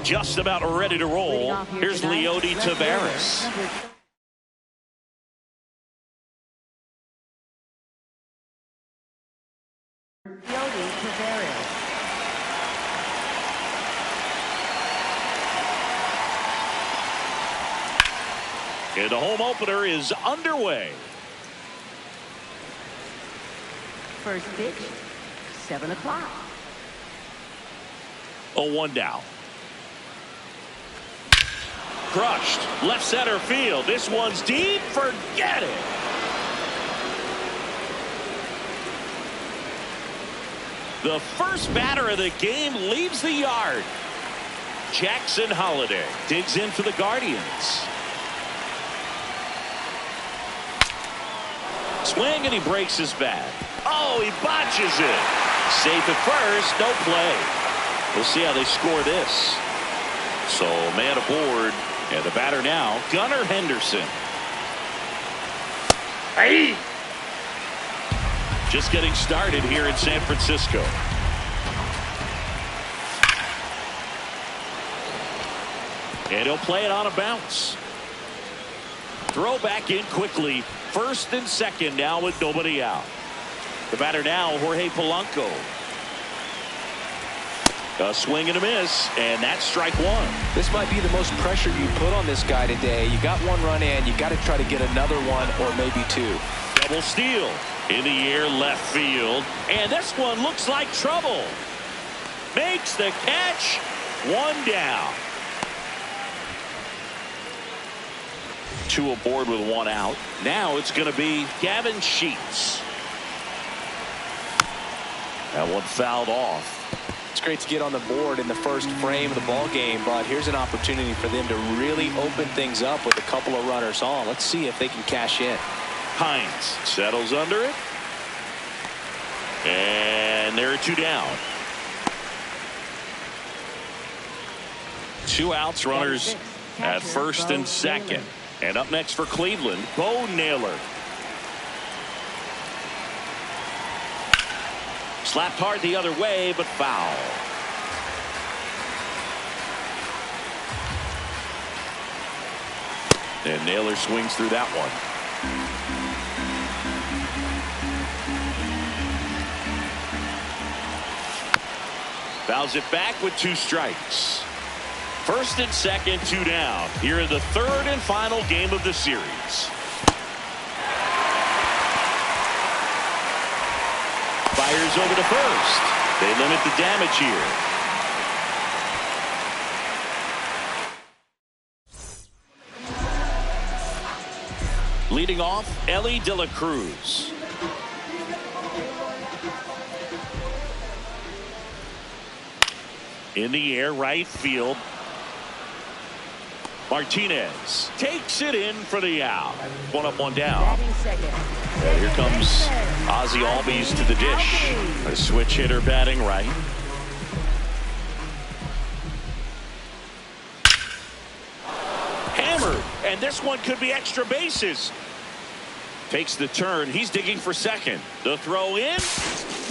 just about ready to roll. Here's Leody Taveras. Leody Taveras. And the home opener is underway. First pitch, 7 o'clock. 0-1 down. Crushed. Left center field. This one's deep. Forget it. The first batter of the game leaves the yard. Jackson Holliday digs in for the Guardians. Swing and he breaks his bat. Oh, he botches it. Safe at first. No play. We'll see how they score this. So man aboard. And the batter now, Gunnar Henderson. Hey! Just getting started here in San Francisco. And he'll play it on a bounce. Throw back in quickly. First and second now with nobody out. The batter now, Jorge Polanco. A swing and a miss, and that's strike one. This might be the most pressure you put on this guy today. You got one run in, you got to try to get another one or maybe two. Double steal in the air left field, and this one looks like trouble. Makes the catch. One down. Two aboard with one out. Now it's going to be Gavin Sheets. That one fouled off. It's great to get on the board in the first frame of the ball game, but here's an opportunity for them to really open things up with a couple of runners on. Let's see if they can cash in. Hines settles under it. And there are two down. Two outs, runners at first and second. And up next for Cleveland, Bo Naylor. Slapped hard the other way, but foul. And Naylor swings through that one. Fouls it back with two strikes. First and second, two down. Here in the third and final game of the series. Fires over to first. They limit the damage here. Leading off, Elly De La Cruz. In the air, right field. Martinez takes it in for the out. One up, one down. And here comes Ozzie Albies to the dish. A switch hitter batting right. Hammered, and this one could be extra bases. Takes the turn. He's digging for second. The throw in.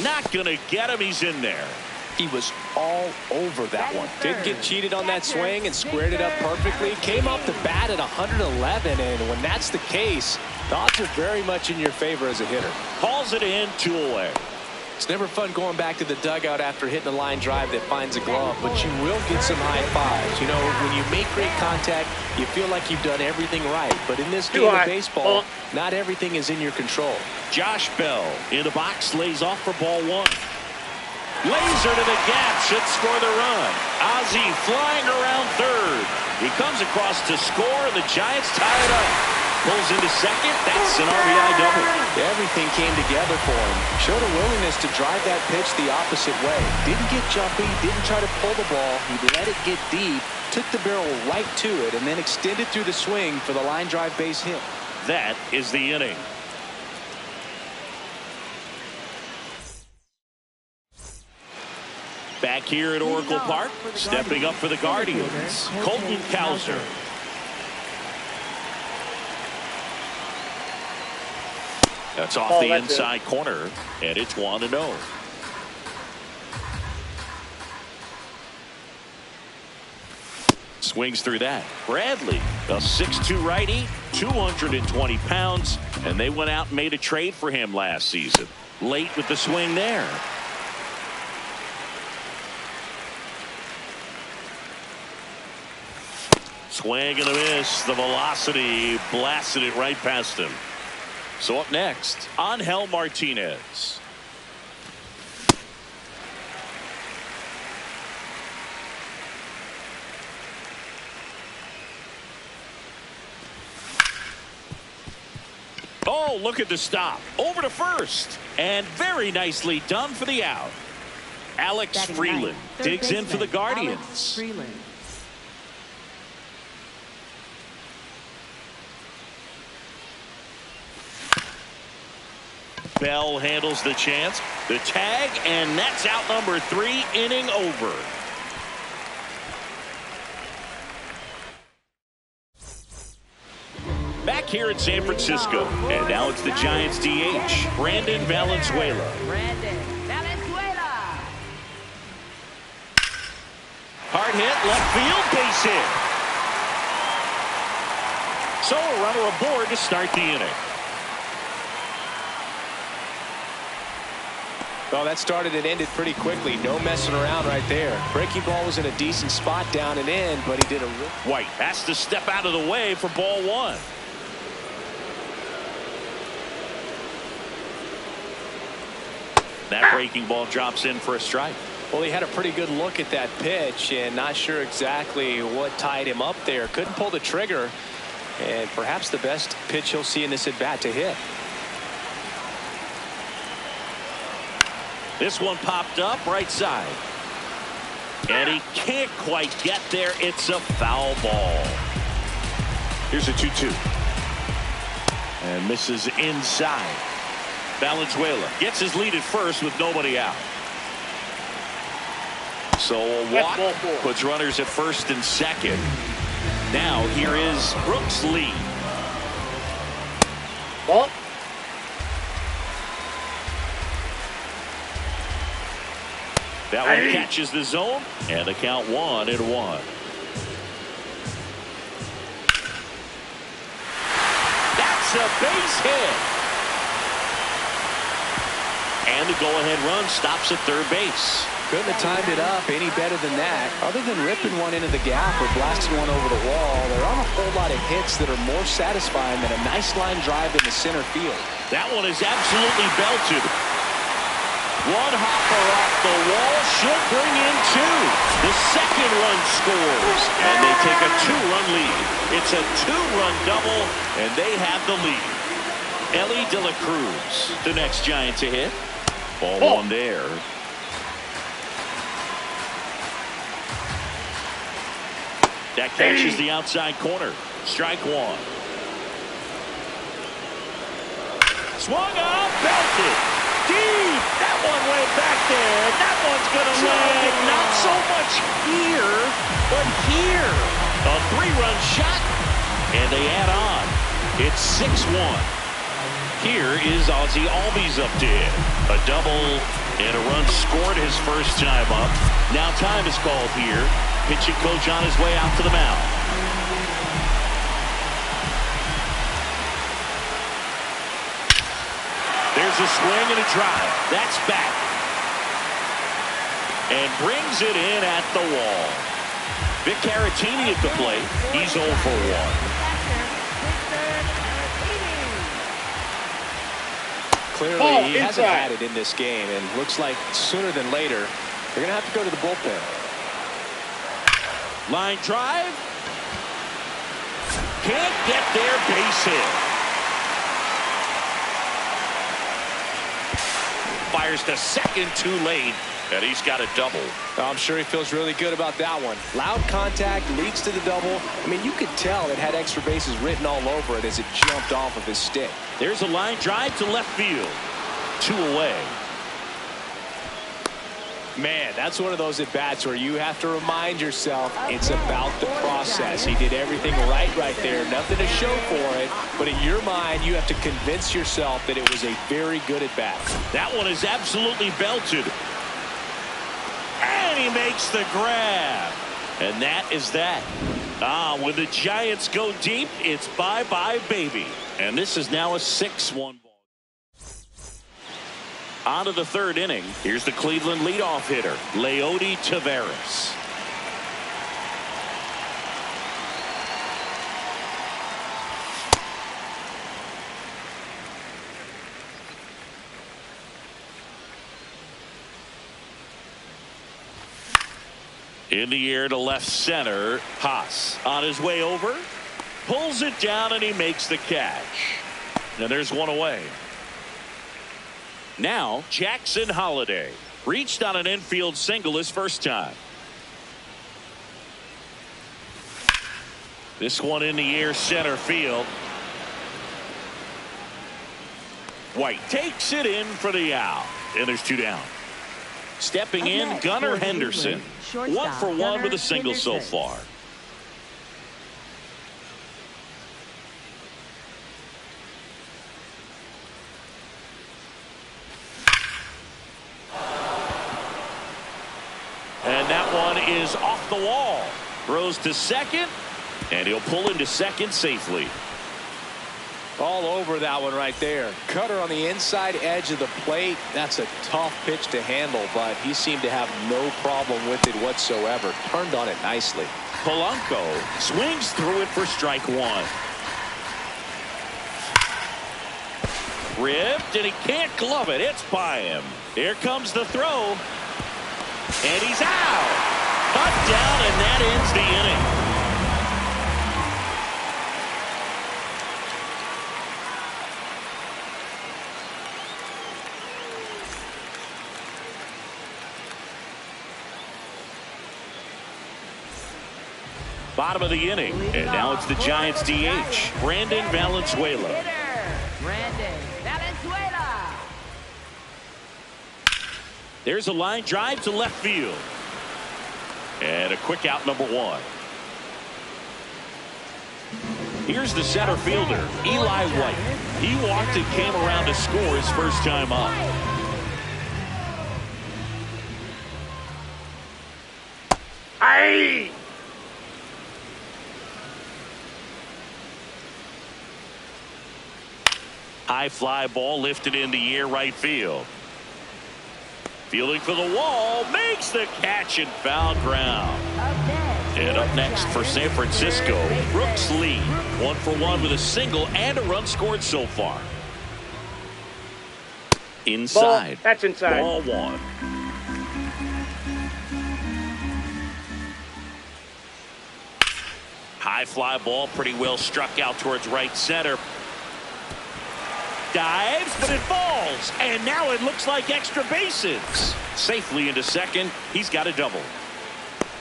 Not going to get him. He's in there. He was all over that one. Didn't get cheated on that swing and squared it up perfectly. Came off the bat at 111, and when that's the case, the odds are very much in your favor as a hitter. Calls it in, two away. It's never fun going back to the dugout after hitting a line drive that finds a glove, but you will get some high fives. You know, when you make great contact, you feel like you've done everything right. But in this game of baseball, not everything is in your control. Josh Bell in the box, lays off for ball one. Laser to the gap, should score the run. Ozzie flying around third. He comes across to score, and the Giants tie it up. Pulls into second. That's an RBI double. Everything came together for him. Showed a willingness to drive that pitch the opposite way. Didn't get jumpy, didn't try to pull the ball. He let it get deep, took the barrel right to it, and then extended through the swing for the line drive base hit. That is the inning. Back here at Oracle Park, stepping up for the Guardians, Colton Cowser. That's off the inside corner, and it's 1-0. Swings through that. Bradley, a 6'2 righty, 220 pounds, and they went out and made a trade for him last season. Late with the swing there. Swing and a miss. The velocity blasted it right past him. So up next, Angel Martinez. Oh, look at the stop. Over to first. And very nicely done for the out. Alex Freeland digs in for the Guardians. Bell handles the chance. The tag, and that's out number 3, inning over. Back here in San Francisco, and now it's the Giants DH, Brandon Valenzuela. Hard hit, left field, base hit. So a runner aboard to start the inning. Well, that started and ended pretty quickly. No messing around right there. Breaking ball was in a decent spot down and in, but he did a... White has to step out of the way for ball 1. That breaking ball drops in for a strike. Well, he had a pretty good look at that pitch and not sure exactly what tied him up there. Couldn't pull the trigger, and perhaps the best pitch he'll see in this at bat to hit. This one popped up right side. And he can't quite get there. It's a foul ball. Here's a 2-2. And misses inside. Valenzuela gets his lead at first with nobody out. So a walk puts runners at first and second. Now here is Brooks Lee. Ball. That one catches the zone, and the count 1-1. That's a base hit. And the go-ahead run stops at third base. Couldn't have timed it up any better than that. Other than ripping one into the gap or blasting one over the wall, there aren't a whole lot of hits that are more satisfying than a nice line drive in the center field. That one is absolutely belted. One hopper off the wall should bring in 2. The second run scores, and they take a 2-run lead. It's a 2-run double, and they have the lead. Elly De La Cruz, the next Giant to hit. Ball 1 there. That catches the outside corner. Strike 1. Swung up, belted. Deep. That one went back there. That one's going to land. Not so much here, but here. A 3-run shot, and they add on. It's 6-1. Here is Ozzie Albies up to hit. A double and a run scored his first time up. Now time is called here. Pitching coach on his way out to the mound. There's a swing and a drive. That's back. And brings it in at the wall. Vic Caratini at the plate. He's 0 for 1. Clearly, he hasn't had it in this game, and looks like sooner than later, they're going to have to go to the bullpen. Line drive. Can't get there, base hit. Fires to second too late, and he's got a double. I'm sure he feels really good about that one. Loud contact leads to the double. I mean, you could tell it had extra bases written all over it as it jumped off of his stick. There's a line drive to left field. 2 away. Man, that's one of those at-bats where you have to remind yourself it's about the process. He did everything right there. Nothing to show for it. But in your mind, you have to convince yourself that it was a very good at-bat. That one is absolutely belted. And he makes the grab. And that is that. When the Giants go deep, it's bye-bye, baby. And this is now a 6-1 ball. On to the third inning. Here's the Cleveland leadoff hitter, Leody Taveras. In the air to left center. Haas on his way over. Pulls it down and he makes the catch. And there's one away. Now Jackson Holliday reached on an infield single his first time. This one in the air center field. White takes it in for the out. And there's two down. Stepping in, Gunnar Henderson. 1 for 1 with a single so far. And that one is off the wall. Throws to second, and he'll pull into second safely. All over that one right there. Cutter on the inside edge of the plate. That's a tough pitch to handle, but he seemed to have no problem with it whatsoever. Turned on it nicely. Polanco swings through it for strike one. Ripped, and he can't glove it. It's by him. Here comes the throw. And he's out. Cut down, and that ends the inning. Bottom of the inning, and now it's the Giants DH, Brandon Valenzuela. Brandon Valenzuela. There's a line drive to left field. And a quick out, number one. Here's the center fielder, Eli White. He walked and came around to score his first time up. Aye! High fly ball lifted in the air right field. Fielding for the wall, makes the catch and foul ground. And up next for San Francisco, Brooks Lee. 1 for 1 with a single and a run scored so far. Inside. Ball. That's inside. Ball one. High fly ball, pretty well struck out towards right center. Dives, but it falls, and now it looks like extra bases. Safely into second. He's got a double.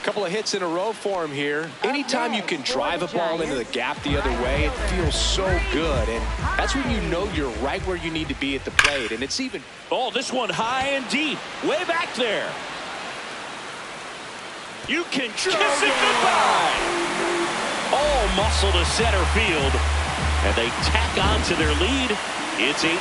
Couple of hits in a row for him here. Anytime you can drive a ball into the gap the other way, it feels so good, and that's when you know you're right where you need to be at the plate. And it's even this one high and deep, way back there. You can kiss it goodbye. All muscle to center field, and they tack on to their lead. It's 8-1.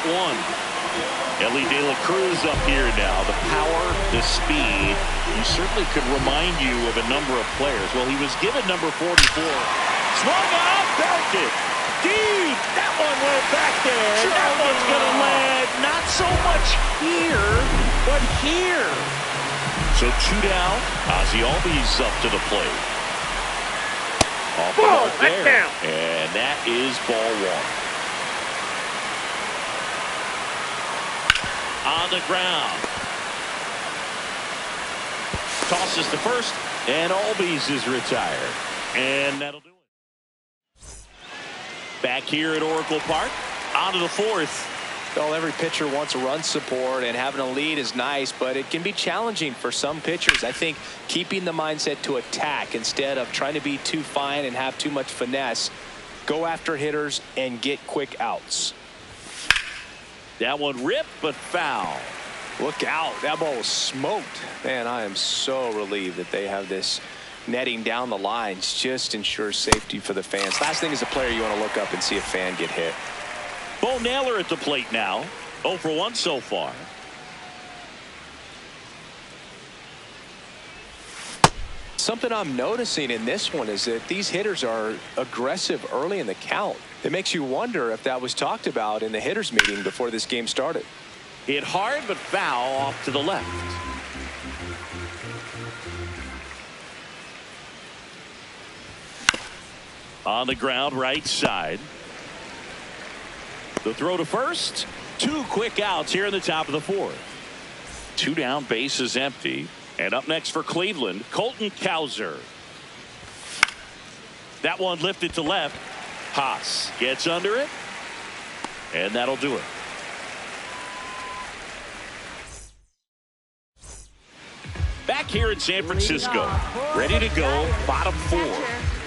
Elly De La Cruz up here now. The power, the speed. He certainly could remind you of a number of players. Well, he was given number 44. Swung out, belted. Deep. That one went back there. And that one's going to land not so much here, but here. So 2 down. Ozzie Albies up to the plate. Off the mark there. And that is ball one. On the ground. Tosses to first, and Albies is retired. And that'll do it. Back here at Oracle Park, on to the fourth. Well, every pitcher wants run support, and having a lead is nice, but it can be challenging for some pitchers. I think keeping the mindset to attack instead of trying to be too fine and have too much finesse. Go after hitters and get quick outs. That one ripped, but foul. Look out. That ball was smoked. Man, I am so relieved that they have this netting down the lines. Just ensures safety for the fans. Last thing as a player, you want to look up and see a fan get hit. Bo Naylor at the plate now. 0 for 1 so far. Something I'm noticing in this one is that these hitters are aggressive early in the count. It makes you wonder if that was talked about in the hitters meeting before this game started. Hit hard but foul off to the left. On the ground, right side. The throw to first. 2 quick outs here in the top of the 4th. 2 down, base is empty. And up next for Cleveland, Colton Cowser. That one lifted to left. Haas gets under it. And that'll do it. Back here in San Francisco, ready to go, bottom 4.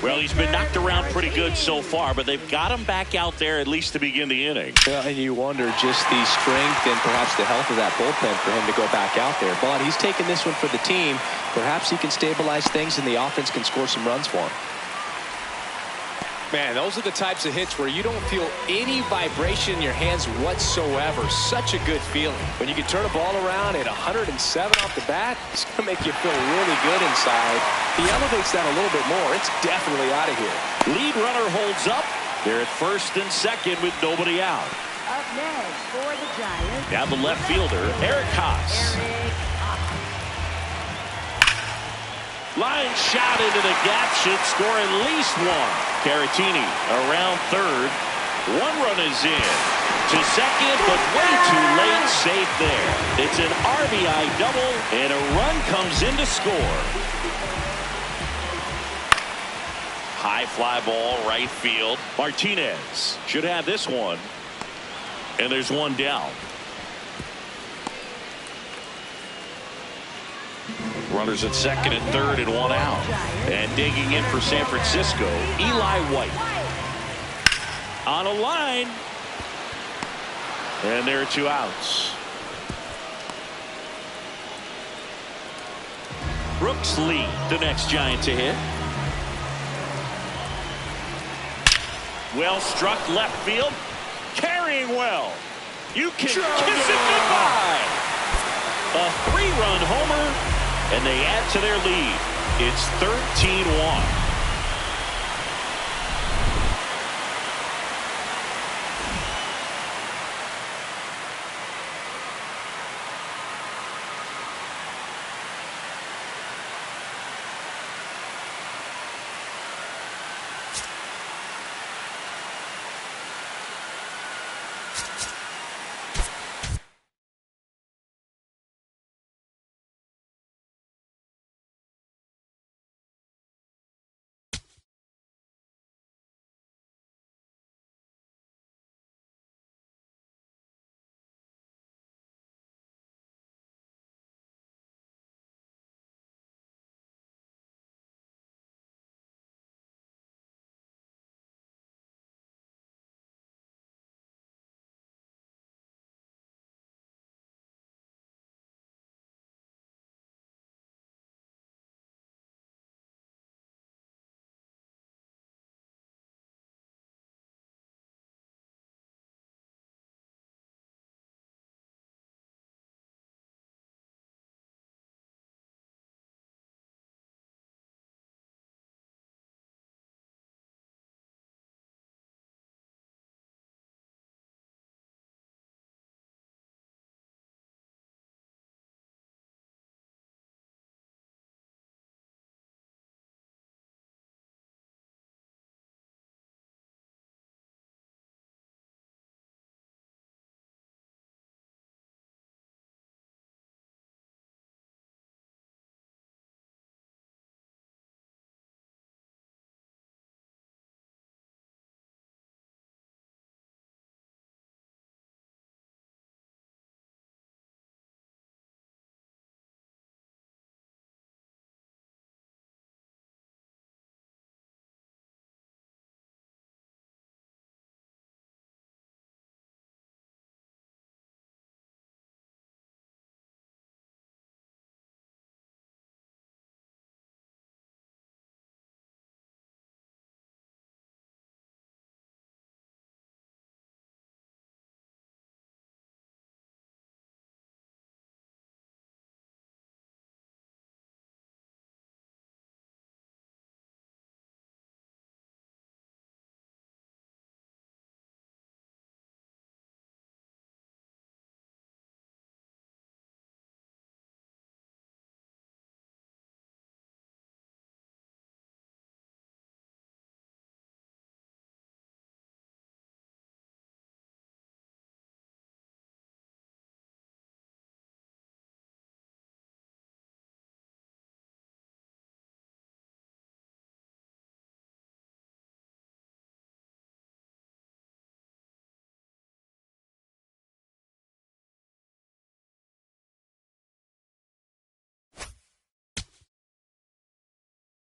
Well, he's been knocked around pretty good so far, but they've got him back out there at least to begin the inning. Yeah, and you wonder just the strength and perhaps the health of that bullpen for him to go back out there. But he's taking this one for the team. Perhaps he can stabilize things and the offense can score some runs for him. Man, those are the types of hits where you don't feel any vibration in your hands whatsoever. Such a good feeling. When you can turn a ball around at 107 off the bat, it's going to make you feel really good inside. He elevates that a little bit more. It's definitely out of here. Lead runner holds up. They're at first and second with nobody out. Up next for the Giants. Now the left fielder, Eric Haas. Line shot into the gap, should score at least 1. Caratini around third. 1 run is in to second, but way too late. Safe there. It's an RBI double, and a run comes in to score. High fly ball, right field. Martinez should have this one. And there's 1 down. Runners at second and third and 1 out. And digging in for San Francisco, Eli White. On a line. And there are 2 outs. Brooks Lee, the next Giant to hit. Well struck left field. Carrying well. You can kiss it goodbye. A 3-run homer. And they add to their lead. It's 13-1.